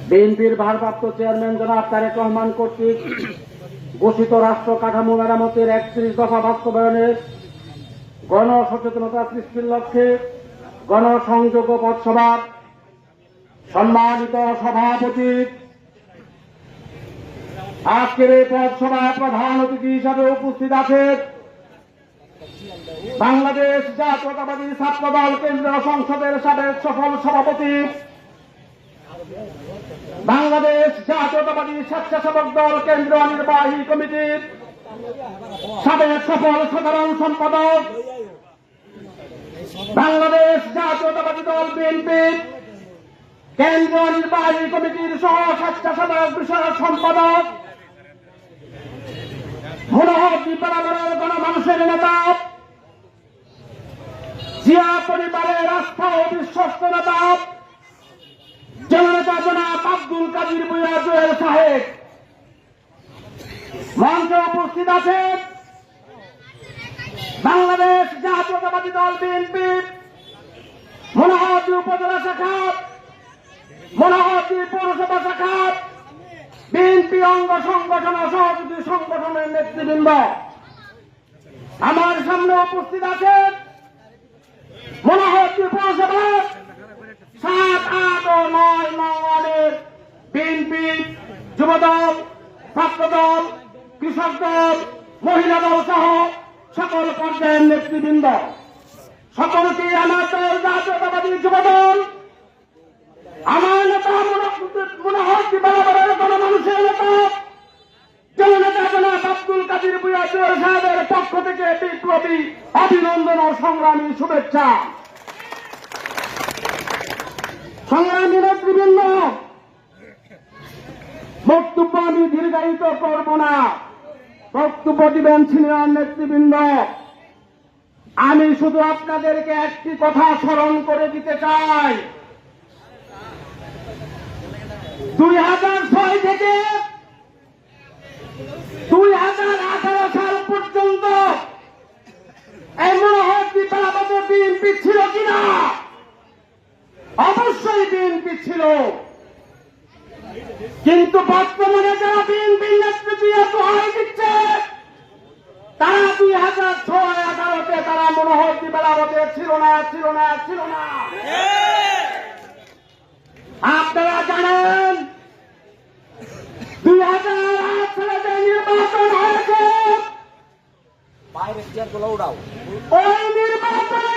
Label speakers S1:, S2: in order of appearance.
S1: বিএনপির ভারপ্রাপ্ত চেয়ারম্যান জনাব তারেক রহমান কর্তৃক ঘোষিত রাষ্ট্র কাঠামো মেরামতের 31 দফা বাস্তবায়নের গণসচেতনতা সৃষ্টির লক্ষ্যে গণসংযোগ পথসভার সম্মানিত সভাপতি, আজকের এই পথসভায় প্রধান অতিথি হিসাবে উপস্থিত আছেন বাংলাদেশ জাতীয়তাবাদী ছাত্রদল কেন্দ্রীয় সংসদের সাবেক সফল সভাপতি, বাংলাদেশ জাতীয়তাবাদী স্বেচ্ছাসেবক দল কেন্দ্রীয় নির্বাহী কমিটির সাবেক সফল সাধারণ সম্পাদক, বাংলাদেশ জাতীয়তাবাদী দল বিএনপির কেন্দ্রীয় নির্বাহী কমিটির সহ স্বেচ্ছাসেবক বিষয়ক সম্পাদক, মনোহরদী বরাবরের গণমানুষের নেতা, জিয়া পরিবারের আস্থা ও বিশ্বস্ত নেতা জননেতা জনাব আব্দুল কাদির ভূঁইয়া জুয়েল সাহেব, মঞ্চে উপস্থিত আছেন বাংলাদেশ জাতীয়তাবাদী দল বিএনপির মনোহরদী উপজেলা শাখা, মনোহরদী পৌরসভা শাখা, বিএনপি অঙ্গ সংগঠন ও সহযোগী সংগঠনের নেতৃবৃন্দ। আমার সামনে উপস্থিত আছেন মনোহরদী পৌরসভার 7, 8 ও 9 নং ওয়ার্ডের বিএনপি যুবদল, ছাত্রদল, কৃষক দল, মহিলা দল সহ সকল পর্যায়ের নেতৃবৃন্দ। সকলকে আমার দল জাতীয়তাবাদী যুবদল, আমার নেতা মনোহরদী বরাবরের গণমানুষের নেতা জননেতা জনাব আব্দুল কাদির ভূঁইয়া জুয়েল সাহেবের পক্ষ থেকে বিপ্লবী অভিনন্দন ও সংগ্রামী শুভেচ্ছা। সংগ্রামী নেতৃবৃন্দ, বক্তব্য আমি দীর্ঘায়িত করব না, বক্তব্য দিবেন সিনিয়র নেতৃবৃন্দ। আমি শুধু আপনাদেরকে একটি কথা স্মরণ করে দিতে চাই, 2006 থেকে 2018 সাল পর্যন্ত এই মনোহরদী মেরামতে বিএনপি ছিল কিনা? অবশ্যই বিএনপি ছিল, কিন্তু বর্তমানে যারা বিএনপির নেতৃত্বে দোহাই দিচ্ছে তারা 2006-11-তে তারা মনোহরদী মেরামতে ছিল না। আপনারা জানেন 2008 সালে যে নির্বাচন হয়েছে ওই নির্বাচনে